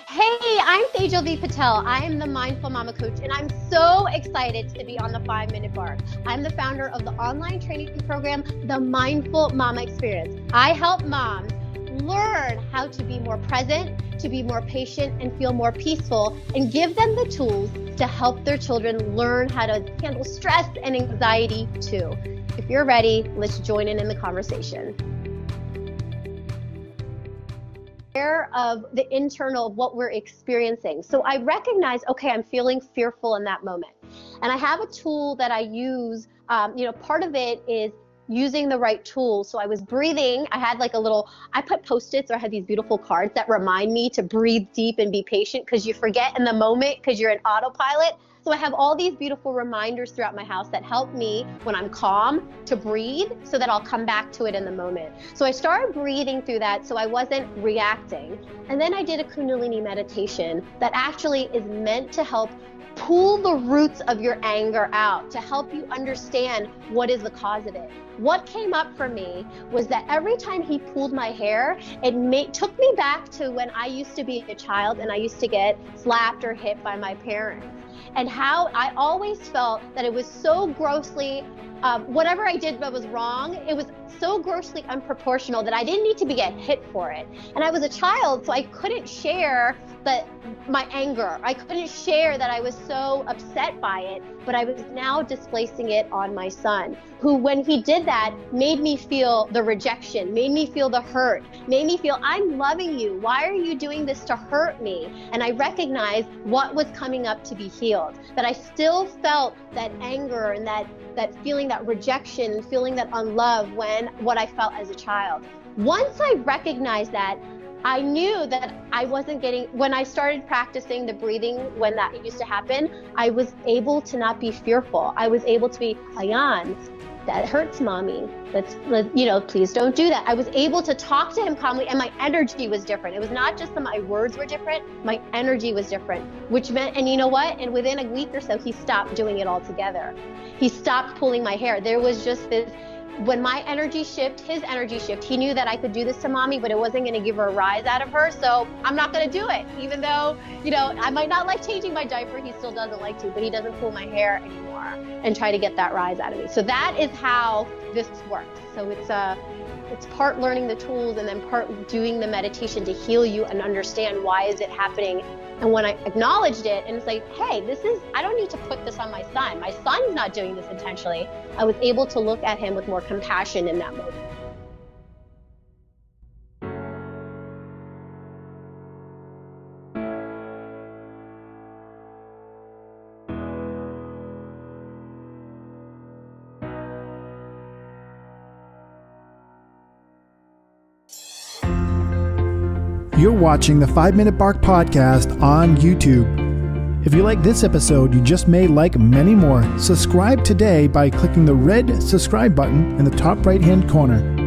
Hey, I'm Tegal Patel. I am the Mindful Mama Coach, and I'm so excited to be on the 5-Minute Bar. I'm the founder of the online training program, the Mindful Mama Experience. I help moms learn how to be more present, to be more patient, and feel more peaceful, and give them the tools to help their children learn how to handle stress and anxiety too. If you're ready, let's join in the conversation. Of the internal of what we're experiencing. So I recognize, okay, I'm feeling fearful in that moment. And I have a tool that I use, part of it is using the right tools. So I was breathing, I put Post-its, or I had these beautiful cards that remind me to breathe deep and be patient, because you forget in the moment because you're in autopilot. So I have all these beautiful reminders throughout my house that help me when I'm calm to breathe, so that I'll come back to it in the moment. So I started breathing through that so I wasn't reacting. And then I did a Kundalini meditation that actually is meant to help pull the roots of your anger out, to help you understand what is the cause of it. What came up for me was that every time he pulled my hair, it took me back to when I used to be a child and I used to get slapped or hit by my parents. And how I always felt that it was so grossly, whatever I did that was wrong, it was so grossly unproportional that I didn't need to get hit for it. And I was a child, so I couldn't share my anger. I couldn't share that I was so upset by it, but I was now displacing it on my son, who, when he did that, made me feel the rejection, made me feel the hurt, made me feel, I'm loving you. Why are you doing this to hurt me? And I recognized what was coming up to be healed, that I still felt that anger and that feeling that rejection, feeling that unloved what I felt as a child. Once I recognized that, I knew that I wasn't when I started practicing the breathing, when that used to happen, I was able to not be fearful. I was able to be, Ayan, that hurts, mommy. Please don't do that. I was able to talk to him calmly, and my energy was different. It was not just that my words were different, my energy was different, which meant, and you know what? And within a week or so, he stopped doing it altogether. He stopped pulling my hair. There was just this, when my energy shift, his energy shift, he knew that I could do this to mommy, but it wasn't going to give her a rise out of her. So I'm not going to do it. Even though, I might not like changing my diaper, he still doesn't like to, but he doesn't pull my hair anymore and try to get that rise out of me. So that is how this works. So it's part learning the tools and then part doing the meditation to heal you and understand why is it happening. And when I acknowledged it, and it's like, hey, I don't need to put this on my son. My son's not doing this intentionally. I was able to look at him with more compassion in that moment. You're watching the 5-Minute Bark podcast on YouTube. If you like this episode, you just may like many more. Subscribe today by clicking the red subscribe button in the top right-hand corner.